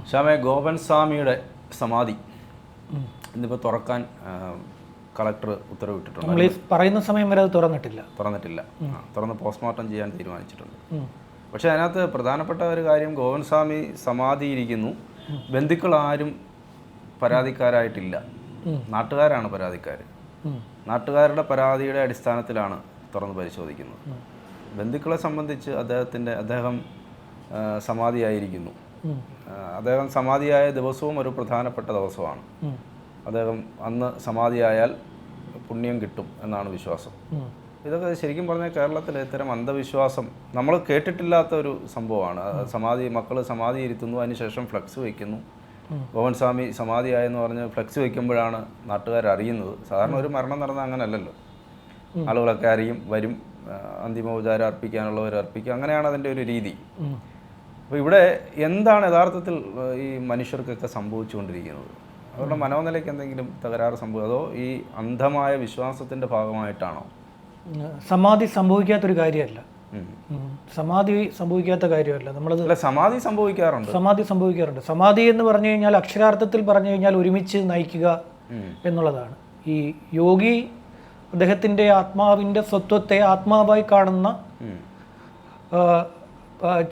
ശ്യാമേ, ഗോപൻ സ്വാമിയുടെ സമാധി ഇന്നിപ്പോൾ തുറക്കാൻ കളക്ടർ ഉത്തരവിട്ടിട്ടുണ്ട്. നമ്മൾ ഈ പറയുന്ന സമയം വരെ അത് തുറന്നിട്ടില്ല. തുറന്ന് പോസ്റ്റ്മോർട്ടം ചെയ്യാൻ തീരുമാനിച്ചിട്ടുണ്ട്. പക്ഷേ അതിനകത്ത് പ്രധാനപ്പെട്ട ഒരു കാര്യം, ഗോപൻ സ്വാമി സമാധി ഇരിക്കുന്നു, ബന്ധുക്കൾ ആരും പരാതിക്കാരായിട്ടില്ല, നാട്ടുകാരാണ് പരാതിക്കാർ. നാട്ടുകാരുടെ പരാതിയുടെ അടിസ്ഥാനത്തിലാണ് തുറന്ന് പരിശോധിക്കുന്നത്. ബന്ധുക്കളെ സംബന്ധിച്ച് അദ്ദേഹം സമാധിയായിരിക്കുന്നു. അദ്ദേഹം സമാധിയായ ദിവസവും ഒരു പ്രധാനപ്പെട്ട ദിവസമാണ്. അദ്ദേഹം അന്ന് സമാധിയായാൽ പുണ്യം കിട്ടും എന്നാണ് വിശ്വാസം. ഇതൊക്കെ ശരിക്കും പറഞ്ഞാൽ കേരളത്തിൽ ഇത്തരം അന്ധവിശ്വാസം നമ്മൾ കേട്ടിട്ടില്ലാത്ത ഒരു സംഭവമാണ്. മക്കൾ സമാധി ഇരുത്തുന്നു, അതിനുശേഷം ഫ്ലക്സ് വയ്ക്കുന്നു. ഗോപൻ സ്വാമി സമാധിയായെന്ന് പറഞ്ഞ് ഫ്ലക്സ് വയ്ക്കുമ്പോഴാണ് നാട്ടുകാർ അറിയുന്നത്. സാധാരണ ഒരു മരണം നടന്നാൽ അങ്ങനെയല്ലല്ലോ. ആളുകളൊക്കെ അറിയും, വരും, അന്തിമോപചാരം അർപ്പിക്കാനുള്ളവർ അർപ്പിക്കും, അങ്ങനെയാണ് അതിൻ്റെ ഒരു രീതി. അപ്പോൾ ഇവിടെ എന്താണ് യഥാർത്ഥത്തിൽ ഈ മനുഷ്യർക്കൊക്കെ സംഭവിച്ചുകൊണ്ടിരിക്കുന്നത്? അവരുടെ മനോനിലയ്ക്ക് എന്തെങ്കിലും തകരാറ് സംഭവം, അതോ ഈ അന്ധമായ വിശ്വാസത്തിൻ്റെ ഭാഗമായിട്ടാണോ? സമാധി സംഭവിക്കാത്തൊരു കാര്യമല്ല. സമാധി സംഭവിക്കാത്ത കാര്യമല്ല. നമ്മളത് സമാധി സംഭവിക്കാറുണ്ട്. സമാധി എന്ന് പറഞ്ഞു കഴിഞ്ഞാൽ അക്ഷരാർത്ഥത്തിൽ പറഞ്ഞു കഴിഞ്ഞാൽ ഒരുമിച്ച് നയിക്കുക എന്നുള്ളതാണ്. ഈ യോഗി അദ്ദേഹത്തിൻ്റെ ആത്മാവിൻ്റെ സ്വത്വത്തെ ആത്മാവായി കാണുന്ന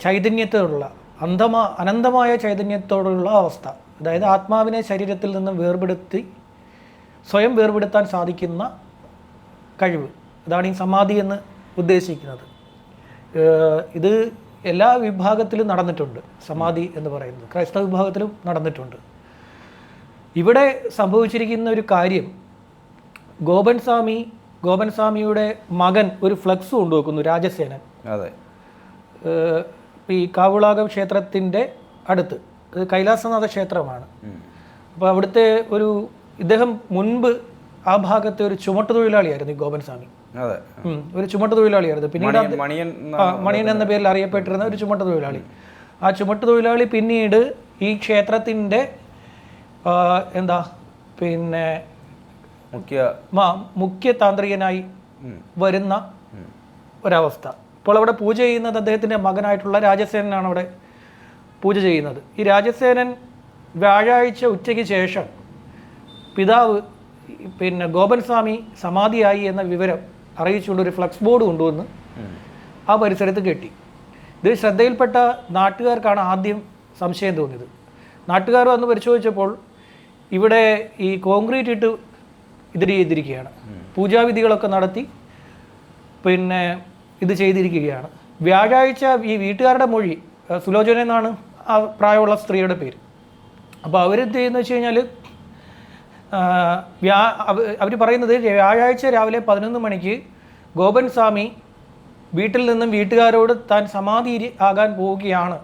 ചൈതന്യത്തോടുള്ള അനന്തമായ ചൈതന്യത്തോടുള്ള അവസ്ഥ, അതായത് ആത്മാവിനെ ശരീരത്തിൽ നിന്ന് സ്വയം വേർപെടുത്താൻ സാധിക്കുന്ന കഴിവ്, അതാണ് ഈ സമാധി എന്ന് ഉദ്ദേശിക്കുന്നത്. ഇത് എല്ലാ വിഭാഗത്തിലും നടന്നിട്ടുണ്ട്. സമാധി എന്ന് പറയുന്നത് ക്രൈസ്തവ വിഭാഗത്തിലും നടന്നിട്ടുണ്ട്. ഇവിടെ സംഭവിച്ചിരിക്കുന്ന ഒരു കാര്യം, ഗോപൻ സ്വാമിയുടെ മകൻ ഒരു ഫ്ലക്സ് കൊണ്ടുവെക്കുന്നു, രാജസേനൻ. അതെ. ഈ കാവുളാകം ക്ഷേത്രത്തിൻ്റെ അടുത്ത്, ഇത് കൈലാസനാഥ ക്ഷേത്രമാണ്. അപ്പോൾ അവിടുത്തെ ഇദ്ദേഹം മുൻപ് ആ ഭാഗത്തെ ഒരു ചുമട്ടുതൊഴിലാളിയായിരുന്നു ഈ ഗോപൻ സ്വാമി. ഒരു ചുമട്ടുതൊഴിലാളിയായിരുന്നു. പിന്നീട് മണിയൻ എന്ന പേരിൽ അറിയപ്പെട്ടിരുന്ന ഒരു ചുമട്ടുതൊഴിലാളി. ആ ചുമട്ടുതൊഴിലാളി പിന്നീട് ഈ ക്ഷേത്രത്തിൻ്റെ മുഖ്യ താന്ത്രികനായി വരുന്ന ഒരവസ്ഥ. ഇപ്പോൾ അവിടെ പൂജ ചെയ്യുന്നത് അദ്ദേഹത്തിൻ്റെ മകനായിട്ടുള്ള രാജസേനനാണ് അവിടെ പൂജ ചെയ്യുന്നത്. ഈ രാജസേനൻ വ്യാഴാഴ്ച ഉച്ചയ്ക്ക് ശേഷം പിതാവ് ഗോപൻ സ്വാമി സമാധിയായി എന്ന വിവരം അറിയിച്ചുകൊണ്ട് ഒരു ഫ്ലക്സ് ബോർഡ് കൊണ്ടുവന്ന് ആ പരിസരത്ത് കെട്ടി. ഇത് ശ്രദ്ധയിൽപ്പെട്ട നാട്ടുകാർക്കാണ് ആദ്യം സംശയം തോന്നിയത്. നാട്ടുകാർ വന്ന് പരിശോധിച്ചപ്പോൾ ഇവിടെ ഈ കോൺക്രീറ്റ് ഇട്ട് ഇതിൽ ചെയ്തിരിക്കുകയാണ്, പൂജാവിധികളൊക്കെ നടത്തി ഇത് ചെയ്തിരിക്കുകയാണ്. വ്യാഴാഴ്ച ഈ വീട്ടുകാരുടെ മൊഴി, സുലോചന എന്നാണ് ആ പ്രായമുള്ള സ്ത്രീയുടെ പേര്. അപ്പോൾ അവരെന്ത് ചെയ്യുന്നത് വെച്ച് കഴിഞ്ഞാൽ, അവർ പറയുന്നത് വ്യാഴാഴ്ച രാവിലെ 11 മണിക്ക് ഗോപൻ സ്വാമി വീട്ടിൽ നിന്നും വീട്ടുകാരോട് താൻ സമാധി ആകാൻ പോവുകയാണ്.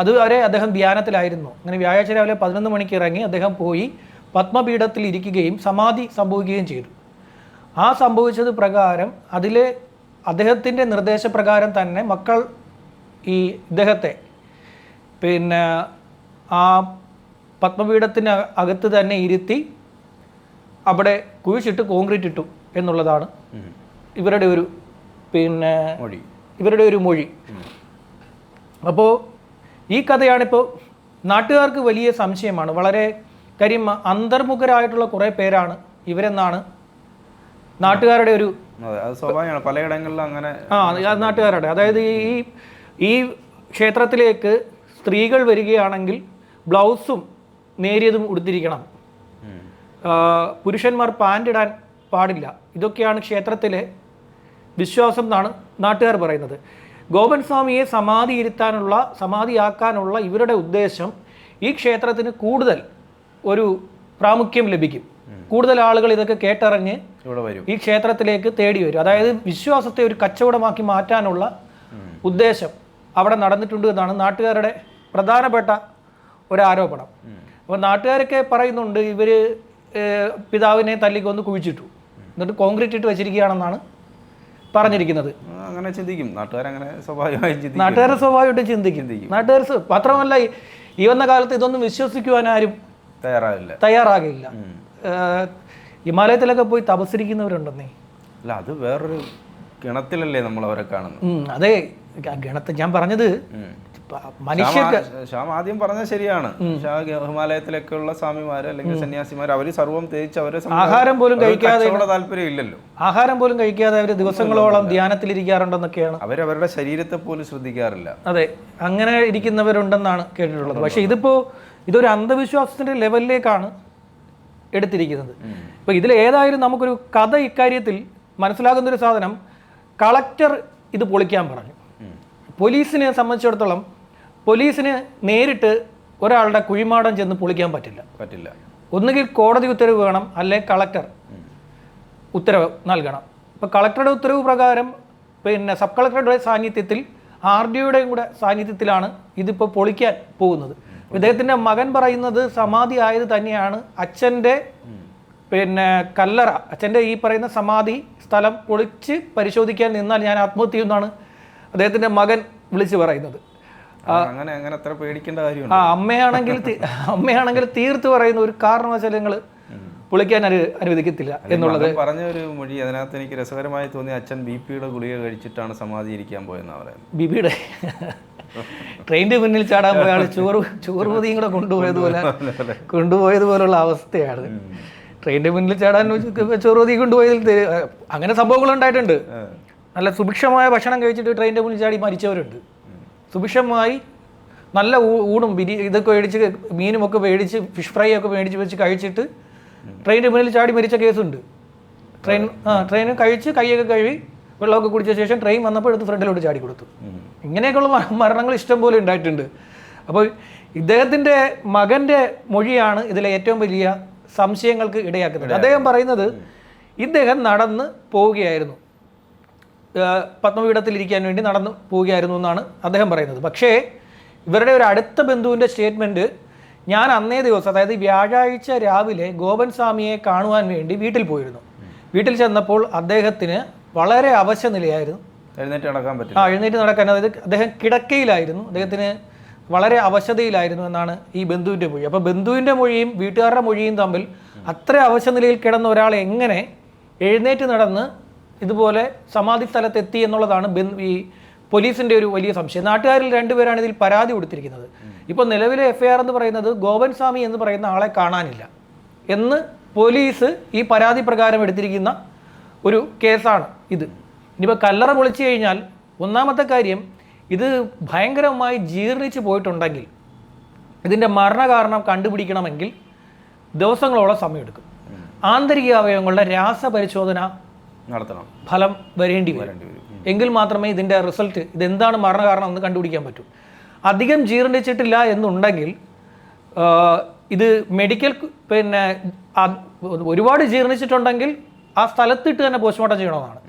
അതുവരെ അദ്ദേഹം ധ്യാനത്തിലായിരുന്നു. അങ്ങനെ വ്യാഴാഴ്ച രാവിലെ 11 മണിക്ക് ഇറങ്ങി അദ്ദേഹം പോയി പത്മപീഠത്തിൽ ഇരിക്കുകയും സമാധി സംഭവിക്കുകയും ചെയ്തു. ആ സംഭവിച്ചത് പ്രകാരം അദ്ദേഹത്തിൻ്റെ നിർദ്ദേശപ്രകാരം തന്നെ മക്കൾ ഈ ഇദ്ദേഹത്തെ ആ പത്മപീഠത്തിന് അകത്ത് തന്നെ ഇരുത്തി അവിടെ കുഴിച്ചിട്ട് കോൺക്രീറ്റ് ഇട്ടു എന്നുള്ളതാണ് ഇവരുടെ ഒരു മൊഴി. അപ്പോൾ ഈ കഥയാണിപ്പോൾ നാട്ടുകാർക്ക് വലിയ സംശയമാണ്. വളരെ കാര്യം അന്തർമുഖരായിട്ടുള്ള കുറേ പേരാണ് ഇവരെന്നാണ് നാട്ടുകാരുടെ ഒരു പലയിടങ്ങളിലും അങ്ങനെ നാട്ടുകാരുടെ. അതായത് ഈ ക്ഷേത്രത്തിലേക്ക് സ്ത്രീകൾ വരികയാണെങ്കിൽ ബ്ലൗസും നേരിയതും ഉടുത്തിരിക്കണം, പുരുഷന്മാർ പാൻ്റ് ഇടാൻ പാടില്ല. ഇതൊക്കെയാണ് ക്ഷേത്രത്തിലെ വിശ്വാസം എന്നാണ് നാട്ടുകാർ പറയുന്നത്. ഗോപൻ സ്വാമിയെ സമാധിയാക്കാനുള്ള ഇവരുടെ ഉദ്ദേശം ഈ ക്ഷേത്രത്തിന് കൂടുതൽ ഒരു പ്രാമുഖ്യം ലഭിക്കും, കൂടുതൽ ആളുകൾ ഇതൊക്കെ കേട്ടറിഞ്ഞ് ഈ ക്ഷേത്രത്തിലേക്ക് തേടി വരും. അതായത് വിശ്വാസത്തെ ഒരു കച്ചവടമാക്കി മാറ്റാനുള്ള ഉദ്ദേശം അവിടെ നടന്നിട്ടുണ്ട് എന്നാണ് നാട്ടുകാരുടെ പ്രധാനപ്പെട്ട ഒരാരോപണം. അപ്പോൾ നാട്ടുകാരൊക്കെ പറയുന്നുണ്ട് ഇവർ പിതാവിനെ തല്ലിക്കൊന്ന് കുഴിച്ചിട്ടു, എന്നിട്ട് കോൺക്രീറ്റ് ഇട്ട് വെച്ചിരിക്കുകയാണെന്നാണ് പറഞ്ഞിരിക്കുന്നത്. അങ്ങനെ ചിന്തിക്കും നാട്ടുകാർ, സ്വാഭാവികമായിട്ടും ചിന്തിക്കും. നാട്ടുകാർ മാത്രമല്ല, ഈ വന്ന കാലത്ത് ഇതൊന്നും വിശ്വസിക്കുവാൻ ആരും തയ്യാറാകില്ല. ഹിമാലയത്തിലൊക്കെ പോയി തപസ്സിരിക്കുന്നവരുണ്ടെന്നേ. അല്ല, അത് വേറൊരു ഗണത്തിലല്ലേ നമ്മൾ അവരെ കാണുന്നത്. അതെ, ഗണത്തിൽ ഞാൻ പറഞ്ഞത് മനുഷ്യർക്ക് ശ്യാം ആദ്യം പറഞ്ഞത് ശരിയാണ്. ഹിമാലയത്തിലൊക്കെയുള്ള സ്വാമിമാർ അല്ലെങ്കിൽ സന്യാസിമാർ അവർ സർവ്വം തേച്ച് അവരെ ആഹാരം പോലും കഴിക്കാതെ താല്പര്യം ഇല്ലല്ലോ. ആഹാരം പോലും കഴിക്കാതെ അവർ ദിവസങ്ങളോളം ധ്യാനത്തിലിരിക്കാറുണ്ടെന്നൊക്കെയാണ്. അവരവരുടെ ശരീരത്തെ പോലും ശ്രദ്ധിക്കാറില്ല. അതെ, അങ്ങനെ ഇരിക്കുന്നവരുണ്ടെന്നാണ് കേട്ടിട്ടുള്ളത്. പക്ഷെ ഇതൊരു അന്ധവിശ്വാസത്തിന്റെ ലെവലിലേക്കാണ് എടുത്തിരിക്കുന്നത്. ഇപ്പൊ ഇതിൽ ഏതായാലും നമുക്കൊരു കഥ ഇക്കാര്യത്തിൽ മനസ്സിലാകുന്നൊരു സാധനം, കളക്ടർ ഇത് പൊളിക്കാൻ പറഞ്ഞു. പോലീസിനെ സംബന്ധിച്ചിടത്തോളം പോലീസിന് നേരിട്ട് ഒരാളുടെ കുഴിമാടം ചെന്ന് പൊളിക്കാൻ പറ്റില്ല. ഒന്നുകിൽ കോടതി ഉത്തരവ് വേണം, അല്ലെ കളക്ടർ ഉത്തരവ് നൽകണം. ഇപ്പോൾ കളക്ടറുടെ ഉത്തരവ് പ്രകാരം പിന്നെ സബ് കളക്ടറുടെ സാന്നിധ്യത്തിൽ RDOയുടെയും കൂടെ സാന്നിധ്യത്തിലാണ് ഇതിപ്പോൾ പൊളിക്കാൻ പോകുന്നത്. ഇദ്ദേഹത്തിൻ്റെ മകൻ പറയുന്നത് സമാധി ആയത് തന്നെയാണ് അച്ഛൻ്റെ പിന്നെ കല്ലറ, അച്ഛൻ്റെ ഈ പറയുന്ന സമാധി സ്ഥലം പൊളിച്ച് പരിശോധിക്കാൻ നിന്നാൽ ഞാൻ ആത്മഹത്യ ചെയ്യുമെന്നാണ് അദ്ദേഹത്തിൻ്റെ മകൻ വിളിച്ച് പറയുന്നത്. അങ്ങനെ അത്ര പേടിക്കേണ്ട കാര്യമുണ്ട്. അമ്മയാണെങ്കിൽ തീർത്ത് പറയുന്ന ഒരു കാരണവശാലും നിങ്ങൾ പൊളിക്കാൻ അനുവദിക്കത്തില്ല എന്നുള്ളത് പറഞ്ഞ ഒരു മൊഴി. അതിനകത്ത് എനിക്ക് രസകരമായി തോന്നി, അച്ഛൻ BP-യുടെ ഗുളിക കഴിച്ചിട്ടാണ് സമാധി ഇരിക്കാൻ പോയെന്നാണ് പറയുന്നത്. BP-യുടെ ട്രെയിനിന്റെ മുന്നിൽ ചാടാൻ പോയ ആൾ ചോറുപതിയും കൂടെ കൊണ്ടുപോയതുപോലുള്ള അവസ്ഥയാണ്. ട്രെയിനിന്റെ മുന്നിൽ ചാടാൻ ചോറുപതി കൊണ്ടുപോയതിൽ അങ്ങനെ സംഭവങ്ങൾ ഉണ്ടായിട്ടുണ്ട്. നല്ല സുഭിക്ഷമായ ഭക്ഷണം കഴിച്ചിട്ട് ട്രെയിനിന്റെ മുന്നിൽ ചാടി മരിച്ചവരുണ്ട്. സുഭിക്ഷമായി നല്ല ഊണും ഇതൊക്കെ മേടിച്ച് മീനുമൊക്കെ മേടിച്ച് ഫിഷ് ഫ്രൈ ഒക്കെ മേടിച്ച് വെച്ച് കഴിച്ചിട്ട് ട്രെയിനിന്റെ മുന്നിൽ ചാടി മരിച്ച കേസുണ്ട്. ട്രെയിൻ കഴിച്ച് കൈയൊക്കെ കഴുകി വെള്ളമൊക്കെ കുടിച്ച ശേഷം ട്രെയിൻ വന്നപ്പോൾ എടുത്ത് ഫ്രണ്ടിലോട്ട് ചാടി കൊടുത്തു. ഇങ്ങനെയൊക്കെയുള്ള മരണങ്ങൾ ഇഷ്ടം പോലെ ഉണ്ടായിട്ടുണ്ട്. അപ്പോൾ ഇദ്ദേഹത്തിൻ്റെ മകൻ്റെ മൊഴിയാണ് ഇതിലെ ഏറ്റവും വലിയ സംശയങ്ങൾക്ക് ഇടയാക്കുന്നത്. അദ്ദേഹം പറയുന്നത് ഇദ്ദേഹം നടന്ന് പോവുകയായിരുന്നു, പത്മപീഠത്തിലിരിക്കാൻ വേണ്ടി നടന്നു പോവുകയായിരുന്നു എന്നാണ് അദ്ദേഹം പറയുന്നത്. പക്ഷേ ഇവരുടെ ഒരു അടുത്ത ബന്ധുവിൻ്റെ സ്റ്റേറ്റ്മെൻറ്റ്, ഞാൻ അന്നേ ദിവസം അതായത് വ്യാഴാഴ്ച രാവിലെ ഗോപൻ സ്വാമിയെ കാണുവാൻ വേണ്ടി വീട്ടിൽ പോയിരുന്നു. വീട്ടിൽ ചെന്നപ്പോൾ അദ്ദേഹത്തിന് വളരെ അവശ നിലയായിരുന്നു. എഴുന്നേറ്റ് നടക്കാൻ അതായത് അദ്ദേഹം കിടക്കയിലായിരുന്നു, അദ്ദേഹത്തിന് വളരെ അവശതയിലായിരുന്നു എന്നാണ് ഈ ബന്ധുവിൻ്റെ മൊഴി. അപ്പോൾ ബന്ധുവിൻ്റെ മൊഴിയും വീട്ടുകാരുടെ മൊഴിയും തമ്മിൽ അത്ര അവശ നിലയിൽ കിടന്ന ഒരാൾ എങ്ങനെ എഴുന്നേറ്റ് നടന്ന് ഇതുപോലെ സമാധി സ്ഥലത്തെത്തി എന്നുള്ളതാണ് ഈ പോലീസിൻ്റെ ഒരു വലിയ സംശയം. നാട്ടുകാരിൽ 2 പേരാണ് ഇതിൽ പരാതി കൊടുത്തിരിക്കുന്നത്. ഇപ്പോൾ നിലവിലെ FIR എന്ന് പറയുന്നത് ഗോപൻ സ്വാമി എന്ന് പറയുന്ന ആളെ കാണാനില്ല എന്ന് പോലീസ് ഈ പരാതി പ്രകാരം എടുത്തിരിക്കുന്ന ഒരു കേസാണ് ഇത്. ഇനിയിപ്പോൾ കല്ലറ പൊളിച്ചു കഴിഞ്ഞാൽ ഒന്നാമത്തെ കാര്യം, ഇത് ഭയങ്കരമായി ജീർണിച്ച് പോയിട്ടുണ്ടെങ്കിൽ ഇതിൻ്റെ മരണകാരണം കണ്ടുപിടിക്കണമെങ്കിൽ ദിവസങ്ങളോളം സമയമെടുക്കും. ആന്തരിക അവയവങ്ങളുടെ രാസപരിശോധന നടത്തണം, ഫലം വരേണ്ടി വരും. എങ്കിൽ മാത്രമേ ഇതിൻ്റെ റിസൾട്ട് ഇതെന്താണ് മരണകാരണം എന്ന് കണ്ടുപിടിക്കാൻ പറ്റൂ. അധികം ജീർണിച്ചിട്ടില്ല എന്നുണ്ടെങ്കിൽ ഇത് മെഡിക്കൽ പിന്നെ ഒരുപാട് ജീർണിച്ചിട്ടുണ്ടെങ്കിൽ ആ സ്ഥലത്തിട്ട് തന്നെ പോസ്റ്റ്മോർട്ടം ചെയ്യണമെന്നാണ്.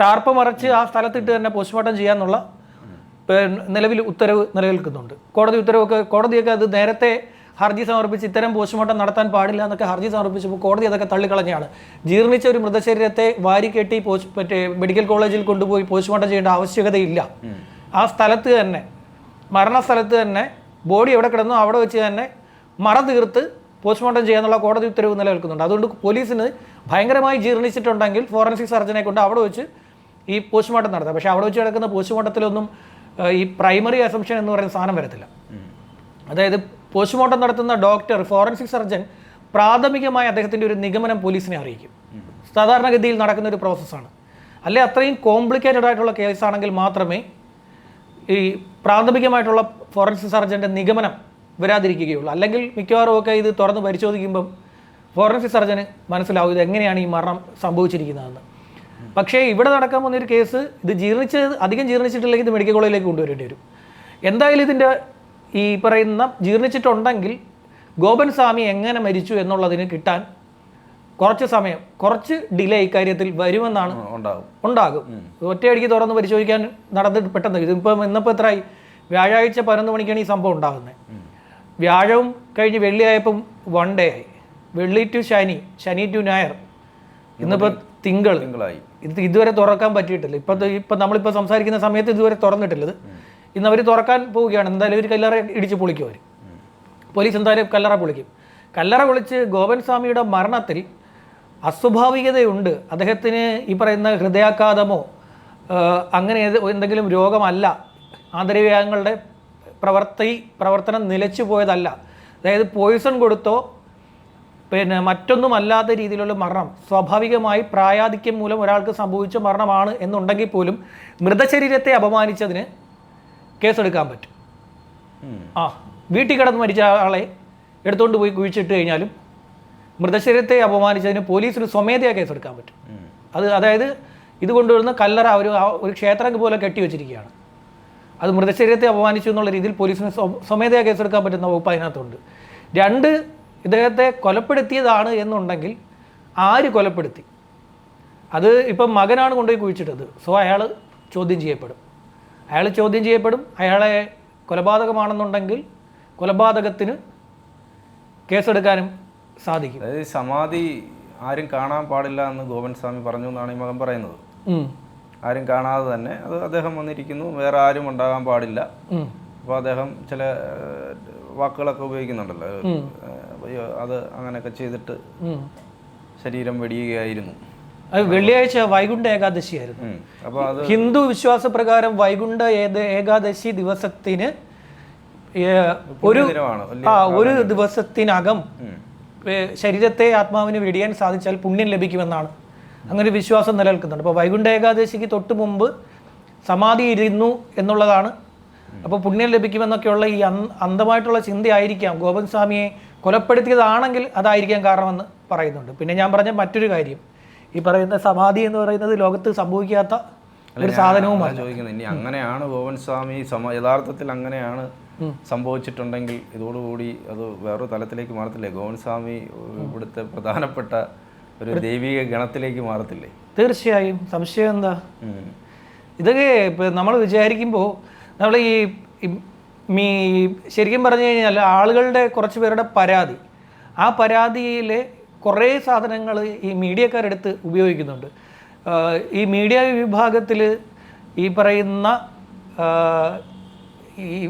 ടാർപ്പ മറച്ച് ആ സ്ഥലത്തിട്ട് തന്നെ പോസ്റ്റ്മോർട്ടം ചെയ്യാന്നുള്ള നിലവിൽ ഉത്തരവ് നിലനിൽക്കുന്നുണ്ട്. കോടതിയൊക്കെ അത് നേരത്തെ ഹർജി സമർപ്പിച്ച് ഇത്തരം പോസ്റ്റ്മോർട്ടം നടത്താൻ പാടില്ല എന്നൊക്കെ ഹർജി സമർപ്പിച്ചപ്പോൾ കോടതി അതൊക്കെ തള്ളിക്കളഞ്ഞാണ്. ജീർണിച്ച ഒരു മൃതശരീരത്തെ വാരിക്കെട്ടി മറ്റേ മെഡിക്കൽ കോളേജിൽ കൊണ്ടുപോയി പോസ്റ്റ്മോർട്ടം ചെയ്യേണ്ട ആവശ്യകതയില്ല. ആ സ്ഥലത്ത് തന്നെ, മരണസ്ഥലത്ത് തന്നെ ബോഡി എവിടെ കിടന്നോ അവിടെ വെച്ച് തന്നെ മറ തീർത്ത് പോസ്റ്റ്മോർട്ടം ചെയ്യാനുള്ള കോടതി ഉത്തരവ് നിലനിൽക്കുന്നുണ്ട്. അതുകൊണ്ട് പോലീസിന് ഭയങ്കരമായി ജീർണിച്ചിട്ടുണ്ടെങ്കിൽ ഫോറൻസിക് സർജനെ കൊണ്ട് അവിടെ വെച്ച് ഈ പോസ്റ്റ്മോർട്ടം നടത്താം. പക്ഷേ അവിടെ വെച്ച് നടക്കുന്ന പോസ്റ്റ്മോർട്ടത്തിലൊന്നും ഈ പ്രൈമറി അസംഷൻ എന്ന് പറയുന്ന സാധനം വരത്തില്ല. അതായത് പോസ്റ്റ്മോർട്ടം നടത്തുന്ന ഡോക്ടർ, ഫോറൻസിക് സർജൻ പ്രാഥമികമായി അദ്ദേഹത്തിൻ്റെ ഒരു നിഗമനം പോലീസിനെ അറിയിക്കും. സാധാരണഗതിയിൽ നടക്കുന്ന ഒരു പ്രോസസ്സാണ്. അല്ലെ അത്രയും കോംപ്ലിക്കേറ്റഡ് ആയിട്ടുള്ള കേസാണെങ്കിൽ മാത്രമേ ഈ പ്രാഥമികമായിട്ടുള്ള ഫോറൻസിക് സർജൻ്റെ നിഗമനം വരാതിരിക്കുകയുള്ളൂ. അല്ലെങ്കിൽ മിക്കവാറും ഒക്കെ ഇത് തുറന്ന് പരിശോധിക്കുമ്പം ഫോറൻസിക് സർജന് മനസ്സിലാവും ഇത് എങ്ങനെയാണ് ഈ മരണം സംഭവിച്ചിരിക്കുന്നതെന്ന്. പക്ഷേ ഇവിടെ നടക്കാൻ പോകുന്നൊരു കേസ്, ഇത് അധികം ജീർണിച്ചിട്ടില്ലെങ്കിൽ ഇത് മെഡിക്കൽ കോളേജിലേക്ക് കൊണ്ടുവരേണ്ടി വരും. എന്തായാലും ഇതിൻ്റെ ഈ പറയുന്ന ജീർണിച്ചിട്ടുണ്ടെങ്കിൽ ഗോപൻ സ്വാമി എങ്ങനെ മരിച്ചു എന്നുള്ളതിന് കിട്ടാൻ കുറച്ച് സമയം, കുറച്ച് ഡിലേ ഇക്കാര്യത്തിൽ വരുമെന്നാണ്. ഉണ്ടാകും. ഒറ്റയടിക്ക് തുറന്ന് പരിശോധിക്കാൻ നടന്നിട്ട് പെട്ടെന്ന് ഇന്നിപ്പോൾ എത്രയായി? വ്യാഴാഴ്ച 11 മണിക്കാണ് ഈ സംഭവം ഉണ്ടാകുന്നത്. വ്യാഴവും കഴിഞ്ഞ് വെള്ളിയായപ്പം 1 ഡേ ആയി. വെള്ളി ടു ശനി, ശനി ടു ഞായർ, ഇന്നിപ്പോൾ തിങ്കളായി. ഇത് ഇതുവരെ തുറക്കാൻ പറ്റിയിട്ടില്ല. ഇപ്പം നമ്മളിപ്പോൾ സംസാരിക്കുന്ന സമയത്ത് ഇതുവരെ തുറന്നിട്ടില്ലത്. ഇന്ന് അവർ തുറക്കാൻ പോവുകയാണ്. എന്തായാലും ഒരു കല്ലറ ഇടിച്ച് പൊളിക്കും അവർ. പോലീസ് എന്തായാലും കല്ലറ പൊളിക്കും. കല്ലറ പൊളിച്ച് ഗോപൻ സ്വാമിയുടെ മരണത്തിൽ അസ്വാഭാവികതയുണ്ട്. അദ്ദേഹത്തിന് ഈ പറയുന്ന ഹൃദയാഘാതമോ അങ്ങനെ എന്തെങ്കിലും രോഗമല്ല, ആന്തരികങ്ങളുടെ പ്രവർത്തനം നിലച്ചു പോയതല്ല. അതായത് പോയിസൺ കൊടുത്തോ പിന്നെ മറ്റൊന്നുമല്ലാത്ത രീതിയിലുള്ള മരണം, സ്വാഭാവികമായി പ്രായാധിക്യം മൂലം ഒരാൾക്ക് സംഭവിച്ച മരണമാണ് എന്നുണ്ടെങ്കിൽ പോലും മൃതശരീരത്തെ അപമാനിച്ചതിന് കേസെടുക്കാൻ പറ്റും. വീട്ടിൽ കിടന്ന് മരിച്ച ആളെ എടുത്തുകൊണ്ട് പോയി കുഴിച്ചിട്ട് കഴിഞ്ഞാലും മൃതശരീരത്തെ അപമാനിച്ചതിന് പോലീസിന് സ്വമേധയാ കേസെടുക്കാൻ പറ്റും. അതായത് ഇത് കൊണ്ടുവരുന്ന കല്ലറ ഒരു ക്ഷേത്രം പോലെ കെട്ടിവെച്ചിരിക്കുകയാണ്. അത് മൃതശരീരത്തെ അപമാനിച്ചു എന്നുള്ള രീതിയിൽ പോലീസിന് സ്വമേധയാ കേസെടുക്കാൻ പറ്റുന്ന വകുപ്പ് അതിനകത്തുണ്ട്. 2, ഇദ്ദേഹത്തെ കൊലപ്പെടുത്തിയതാണ് എന്നുണ്ടെങ്കിൽ ആര് കൊലപ്പെടുത്തി? അത് ഇപ്പം മകനാണ് കൊണ്ടുപോയി കുഴിച്ചിട്ടത്. സോ അയാൾ ചോദ്യം ചെയ്യപ്പെടും. അയാളെ കൊലപാതകമാണെന്നുണ്ടെങ്കിൽ കൊലപാതകത്തിന് കേസെടുക്കാനും സാധിക്കും. അതായത് സമാധി ആരും കാണാൻ പാടില്ല എന്ന് ഗോവിന്ദസ്വാമി പറഞ്ഞു എന്നാണ് ഈ മകൻ പറയുന്നത്. ആരും കാണാതെ തന്നെ അത് അദ്ദേഹം വന്നിരിക്കുന്നു, വേറെ ആരും ഉണ്ടാകാൻ പാടില്ല. അപ്പോൾ അദ്ദേഹം ചില വാക്കുകളൊക്കെ ഉപയോഗിക്കുന്നുണ്ടല്ലോ, അത് അങ്ങനെയൊക്കെ ചെയ്തിട്ട് ശരീരം വെടിയുകയായിരുന്നു. അത് വെള്ളിയാഴ്ച വൈകുണ്ഠ ഏകാദശിയായിരുന്നു. അപ്പോൾ അത് ഹിന്ദു വിശ്വാസപ്രകാരം വൈകുണ്ഠ ഏകാദശി ദിവസത്തിന് ഒരു ദിവസത്തിനകം ശരീരത്തെ ആത്മാവിന് വെടിയാൻ സാധിച്ചാൽ പുണ്യം ലഭിക്കുമെന്നാണ് അങ്ങനെ വിശ്വാസം നിലനിൽക്കുന്നുണ്ട്. അപ്പോൾ വൈകുണ്ഠ ഏകാദശിക്ക് തൊട്ട് മുമ്പ് സമാധി ഇരുന്നു എന്നുള്ളതാണ്. അപ്പോൾ പുണ്യം ലഭിക്കുമെന്നൊക്കെയുള്ള ഈ അന്ധമായിട്ടുള്ള ചിന്തയായിരിക്കാം ഗോവിന്ദസ്വാമിയെ കൊലപ്പെടുത്തിയതാണെങ്കിൽ അതായിരിക്കാം കാരണമെന്ന് പറയുന്നുണ്ട്. പിന്നെ ഞാൻ പറഞ്ഞ മറ്റൊരു കാര്യം, ഈ പറയുന്ന സമാധി എന്ന് പറയുന്നത് ലോകത്ത് സംഭവിക്കാത്ത ഒരു സാധനവുമാണ്. ചോദിക്കുന്നത് ഇനി അങ്ങനെയാണ് ഗോവിന്ദസ്വാമി യഥാർത്ഥത്തിൽ അങ്ങനെയാണ് സംഭവിച്ചിട്ടുണ്ടെങ്കിൽ ഇതോടുകൂടി അത് വേറൊരു തലത്തിലേക്ക് മാറത്തില്ലേ? ഗോവിന്ദസ്വാമി ഇവിടുത്തെ പ്രധാനപ്പെട്ട ഒരു ദൈവിക ഗണത്തിലേക്ക് മാറത്തില്ലേ? തീർച്ചയായും. സംശയം എന്താ? ഇതൊക്കെ ഇപ്പം നമ്മൾ വിചാരിക്കുമ്പോൾ നമ്മൾ ഈ ശരിക്കും പറഞ്ഞു കഴിഞ്ഞാൽ ആളുകളുടെ കുറച്ച് പേരുടെ പരാതി, ആ പരാതിയിൽ കുറേ സാധനങ്ങൾ ഈ മീഡിയക്കാരെടുത്ത് ഉപയോഗിക്കുന്നുണ്ട്. ഈ മീഡിയ വിഭാഗത്തിൽ ഈ പറയുന്ന ഈ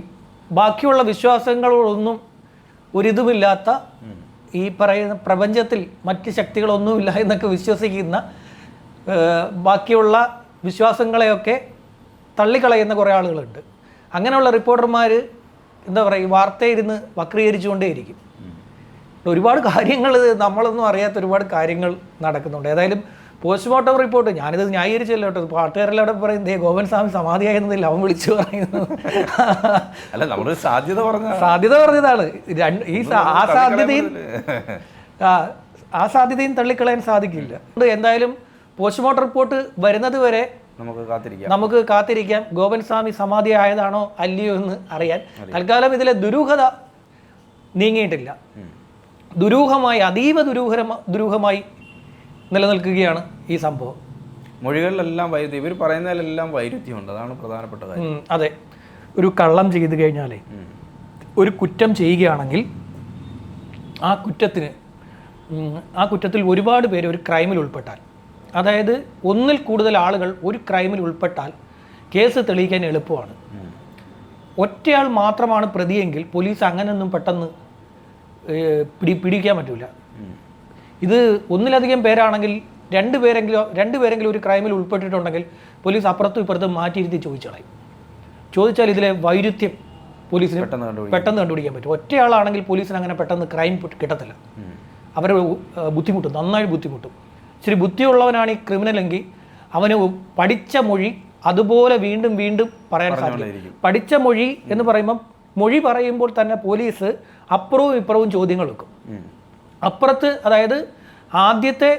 ബാക്കിയുള്ള വിശ്വാസങ്ങളൊന്നും ഒരിതുമില്ലാത്ത ഈ പറയുന്ന പ്രപഞ്ചത്തിൽ മറ്റ് ശക്തികളൊന്നുമില്ല എന്നൊക്കെ വിശ്വസിക്കുന്ന ബാക്കിയുള്ള വിശ്വാസങ്ങളെയൊക്കെ തള്ളിക്കളയുന്ന കുറേ ആളുകളുണ്ട്. അങ്ങനെയുള്ള റിപ്പോർട്ടർമാർ എന്താ പറയുക, വാർത്തയിരുന്ന് വക്രീകരിച്ചുകൊണ്ടേയിരിക്കും. ഒരുപാട് കാര്യങ്ങൾ നമ്മളൊന്നും അറിയാത്ത ഒരുപാട് കാര്യങ്ങൾ നടക്കുന്നുണ്ട്. ഏതായാലും പോസ്റ്റ്മോർട്ടം റിപ്പോർട്ട്, ഞാനിത് ന്യായീകരിച്ചല്ലോ കേട്ടോ, പാട്ടുകാരെല്ലാം അവിടെ പറയും ഗോവിന്ദസ്വാമി സമാധിയായിരുന്നില്ല, അവൻ വിളിച്ചു പറയുന്നത്. അല്ല, നമ്മളൊരു സാധ്യത പറഞ്ഞതാണ്. ആ സാധ്യതയും തള്ളിക്കളയാൻ സാധിക്കില്ല. എന്തായാലും പോസ്റ്റ്മോർട്ടം റിപ്പോർട്ട് വരുന്നത് വരെ നമുക്ക് കാത്തിരിക്കാം. ഗോവിന്ദസ്വാമി സമാധിയായതാണോ അല്ലയോ എന്ന് അറിയാൻ. തൽക്കാലം ഇതിലെ ദുരൂഹത നീങ്ങിയിട്ടില്ല. അതീവ ദുരൂഹമായി നിലനിൽക്കുകയാണ് ഈ സംഭവം. മൊഴികളിലെല്ലാം വൈരുദ്ധ്യം, ഇവർ പറയുന്നതിലെല്ലാം വൈരുദ്ധ്യമുണ്ട്. അതാണ് പ്രധാനപ്പെട്ട കാര്യം. അതെ, ഒരു കള്ളം ചെയ്തു കഴിഞ്ഞാലേ, ഒരു കുറ്റം ചെയ്യുകയാണെങ്കിൽ ആ കുറ്റത്തിൽ ഒരുപാട് പേര് ഒരു ക്രൈമിൽ ഉൾപ്പെട്ടാൽ, അതായത് ഒന്നിൽ കൂടുതൽ ആളുകൾ ഒരു ക്രൈമിൽ ഉൾപ്പെട്ടാൽ കേസ് തെളിയിക്കാൻ എളുപ്പമാണ്. ഒറ്റയാൾ മാത്രമാണ് പ്രതിയെങ്കിൽ പോലീസ് അങ്ങനെയൊന്നും പെട്ടെന്ന് പിടിക്കാൻ പറ്റില്ല. ഇത് ഒന്നിലധികം പേരാണെങ്കിൽ രണ്ടുപേരെങ്കിലും ഒരു ക്രൈമിൽ ഉൾപ്പെട്ടിട്ടുണ്ടെങ്കിൽ പോലീസ് അപ്പുറത്തും ഇപ്പുറത്തും മാറ്റിയിരുത്തി ചോദിച്ചാൽ ഇതിലെ വൈരുദ്ധ്യം പോലീസിന് പെട്ടെന്ന് കണ്ടുപിടിക്കാൻ പറ്റും. ഒറ്റയാളാണെങ്കിൽ പോലീസിന് അങ്ങനെ പെട്ടെന്ന് ക്രൈം കിട്ടത്തില്ല. അവർ നന്നായി ബുദ്ധിമുട്ടും. ഇച്ചിരി ബുദ്ധിയുള്ളവനാണ് ഈ ക്രിമിനലെങ്കിൽ അവന് പഠിച്ച മൊഴി അതുപോലെ വീണ്ടും വീണ്ടും പറയാൻ സാധിക്കും. പഠിച്ച മൊഴി എന്ന് പറയുമ്പം മൊഴി പറയുമ്പോൾ തന്നെ പോലീസ് അപ്പുറവും ഇപ്പുറവും ചോദ്യങ്ങൾ വെക്കും. അപ്പുറത്ത്, അതായത് ആദ്യത്തെ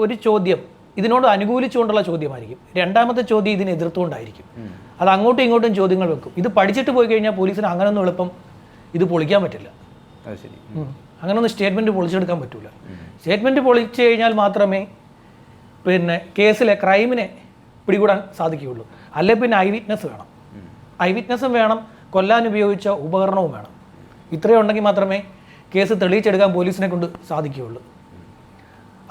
ഒരു ചോദ്യം ഇതിനോട് അനുകൂലിച്ചുകൊണ്ടുള്ള ചോദ്യമായിരിക്കും, രണ്ടാമത്തെ ചോദ്യം ഇതിനെ എതിർത്തുകൊണ്ടായിരിക്കും. അത് അങ്ങോട്ടും ഇങ്ങോട്ടും ചോദ്യങ്ങൾ വെക്കും. ഇത് പഠിച്ചിട്ട് പോയി കഴിഞ്ഞാൽ പോലീസിന് അങ്ങനൊന്നും എളുപ്പം ഇത് പൊളിക്കാൻ പറ്റില്ല. അങ്ങനൊന്നും സ്റ്റേറ്റ്മെൻറ്റ് പൊളിച്ചെടുക്കാൻ പറ്റില്ല. സ്റ്റേറ്റ്മെൻറ്റ് പൊളിച്ചു കഴിഞ്ഞാൽ മാത്രമേ പിന്നെ കേസിലെ ക്രൈമിനെ പിടികൂടാൻ സാധിക്കുകയുള്ളൂ. അല്ലെ പിന്നെ ഐ വിറ്റ്നസ്സും വേണം, കൊല്ലാൻ ഉപയോഗിച്ച ഉപകരണവും വേണം. ഇത്രയും ഉണ്ടെങ്കിൽ മാത്രമേ കേസ് തെളിയിച്ചെടുക്കാൻ പോലീസിനെ കൊണ്ട് സാധിക്കുകയുള്ളൂ.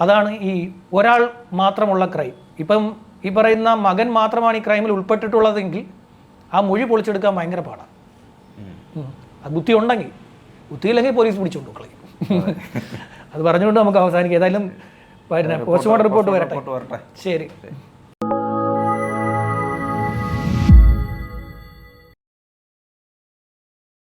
അതാണ് ഈ ഒരാൾ മാത്രമുള്ള ക്രൈം. ഇപ്പം ഈ പറയുന്ന മകൻ മാത്രമാണ് ഈ ക്രൈമിൽ ഉൾപ്പെട്ടിട്ടുള്ളതെങ്കിൽ ആ മൊഴി പൊളിച്ചെടുക്കാൻ ഭയങ്കര പാടാണ്. അത് ബുദ്ധിയില്ലെങ്കിൽ പോലീസ് പിടിച്ചുകൊണ്ട് കളയും. അത് പറഞ്ഞുകൊണ്ട് നമുക്ക് അവസാനിക്കാം. ഏതായാലും പോസ്റ്റ്മോർട്ടം റിപ്പോർട്ട് വരട്ടെ. ശരി.